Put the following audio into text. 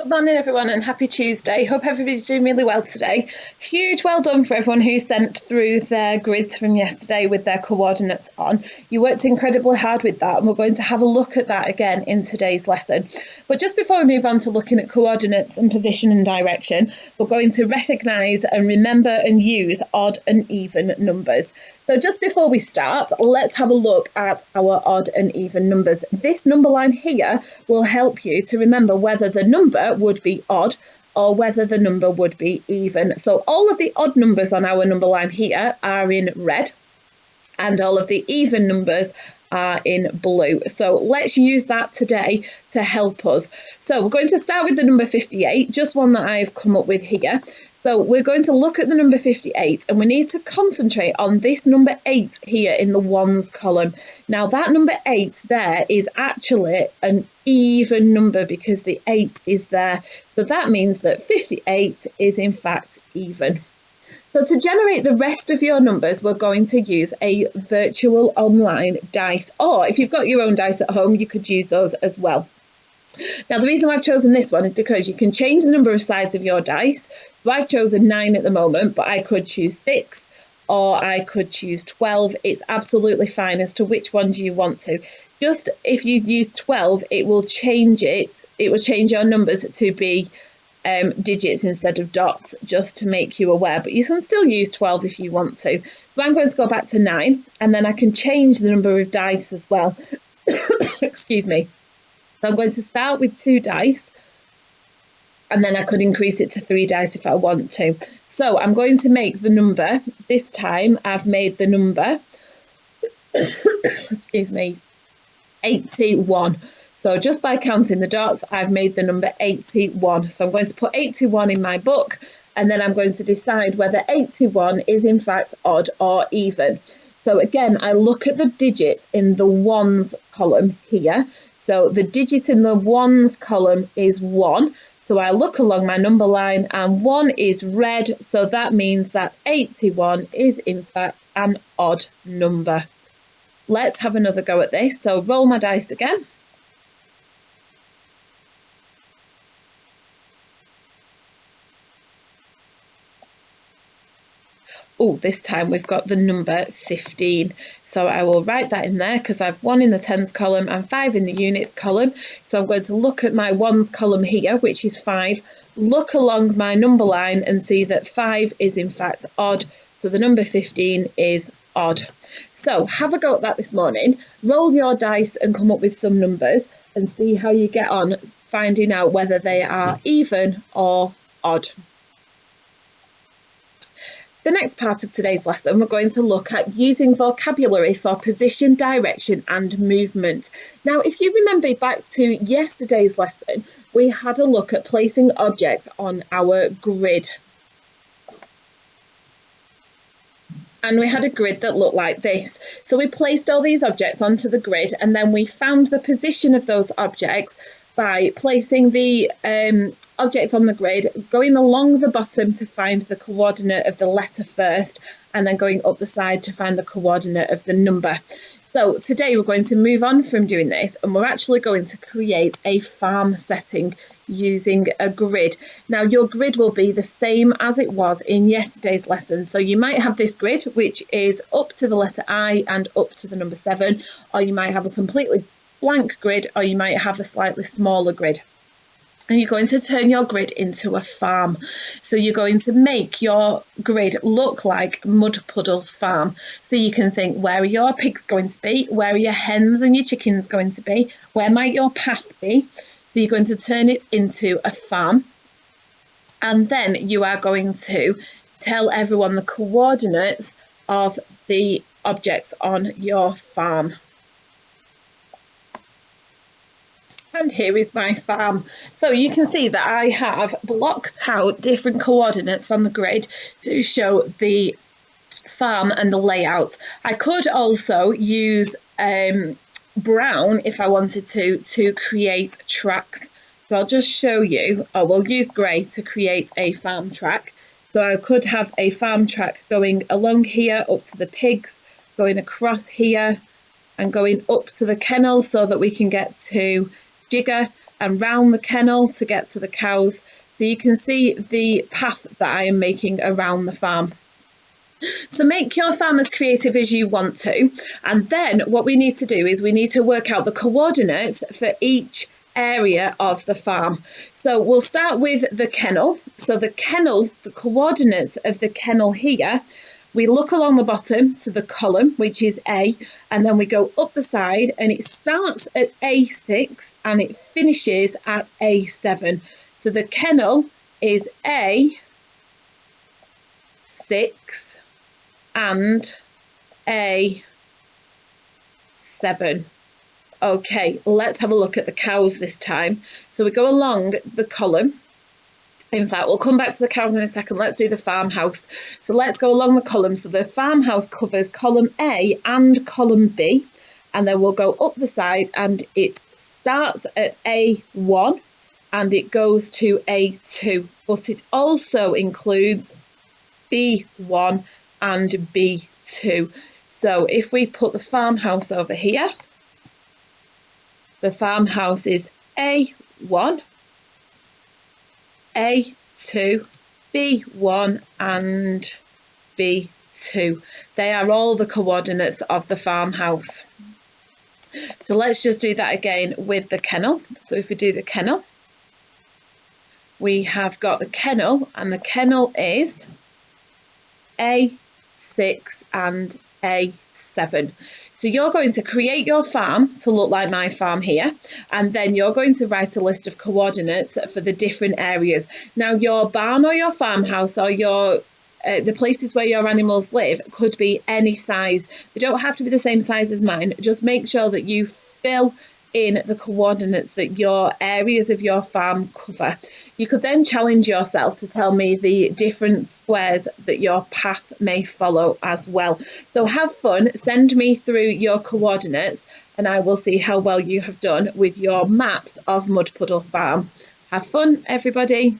Good morning, everyone, and happy Tuesday. Hope everybody's doing really well today. Huge well done for everyone who sent through their grids from yesterday with their coordinates on. You worked incredibly hard with that, and we're going to have a look at that again in today's lesson. But just before we move on to looking at coordinates and position and direction, we're going to recognise and remember and use odd and even numbers. So just before we start, let's have a look at our odd and even numbers. This number line here will help you to remember whether the number would be odd or whether the number would be even. So all of the odd numbers on our number line here are in red, and all of the even numbers are in blue. So let's use that today to help us. So we're going to start with the number 58, just one that I've come up with here. So we're going to look at the number 58, and we need to concentrate on this number 8 here in the ones column. Now that number 8 there is actually an even number because the 8 is there. So that means that 58 is in fact even. So to generate the rest of your numbers, we're going to use a virtual online dice, or if you've got your own dice at home, you could use those as well. Now, the reason I've chosen this one is because you can change the number of sides of your dice. So I've chosen 9 at the moment, but I could choose 6 or I could choose 12. It's absolutely fine as to which one do you want to. Just if you use 12, it will change it. It will change your numbers to be digits instead of dots, just to make you aware. But you can still use 12 if you want to. So I'm going to go back to 9, and then I can change the number of dice as well. Excuse me. So I'm going to start with 2 dice, and then I could increase it to 3 dice if I want to. So I'm going to make the number, this time I've made the number, excuse me, 81. So just by counting the dots, I've made the number 81. So I'm going to put 81 in my book, and then I'm going to decide whether 81 is in fact odd or even. So again, I look at the digit in the ones column here. So the digit in the ones column is 1. So I look along my number line, and 1 is red. So that means that 81 is in fact an odd number. Let's have another go at this. So roll my dice again. Oh, this time we've got the number 15. So I will write that in there because I've 1 in the tens column and 5 in the units column. So I'm going to look at my ones column here, which is 5, look along my number line and see that 5 is in fact odd. So the number 15 is odd. So have a go at that this morning. Roll your dice and come up with some numbers and see how you get on finding out whether they are even or odd. The next part of today's lesson, we're going to look at using vocabulary for position, direction and movement. Now, if you remember back to yesterday's lesson, we had a look at placing objects on our grid. And we had a grid that looked like this. So we placed all these objects onto the grid, and then we found the position of those objects by placing the objects on the grid, going along the bottom to find the coordinate of the letter first, and then going up the side to find the coordinate of the number. So today we're going to move on from doing this, and we're actually going to create a farm setting using a grid. Now your grid will be the same as it was in yesterday's lesson. So you might have this grid which is up to the letter I and up to the number 7, or you might have a completely blank grid, or you might have a slightly smaller grid. And you're going to turn your grid into a farm. So you're going to make your grid look like mud puddle farm. So you can think, where are your pigs going to be? Where are your hens and your chickens going to be? Where might your path be? So you're going to turn it into a farm. And then you are going to tell everyone the coordinates of the objects on your farm. And here is my farm. So you can see that I have blocked out different coordinates on the grid to show the farm and the layout. I could also use brown if I wanted to create tracks. So I'll just show you, or we'll use grey to create a farm track. So I could have a farm track going along here up to the pigs, going across here and going up to the kennel so that we can get to Jigger, and round the kennel to get to the cows. So you can see the path that I am making around the farm. So make your farm as creative as you want to. And then what we need to do is we need to work out the coordinates for each area of the farm. So we'll start with the kennel. So the kennel, the coordinates of the kennel here, we look along the bottom to the column, which is A, and then we go up the side and it starts at A6 and it finishes at A7. So the kennel is A6 and A7. Okay, let's have a look at the cows this time. So we go along the column. In fact, we'll come back to the cows in a second. Let's do the farmhouse. So let's go along the column. So the farmhouse covers column A and column B. And then we'll go up the side and it starts at A1 and it goes to A2. But it also includes B1 and B2. So if we put the farmhouse over here, the farmhouse is A1, A2, B1 and B2. They are all the coordinates of the farmhouse. So let's just do that again with the kennel. So if we do the kennel, we have got the kennel and the kennel is A6 and A7. So you're going to create your farm to look like my farm here, and then you're going to write a list of coordinates for the different areas. Now your barn or your farmhouse or your the places where your animals live could be any size. They don't have to be the same size as mine. Just make sure that you fill in the coordinates that your areas of your farm cover. You could then challenge yourself to tell me the different squares that your path may follow as well. So have fun, send me through your coordinates and I will see how well you have done with your maps of Mud Puddle Farm. Have fun, everybody.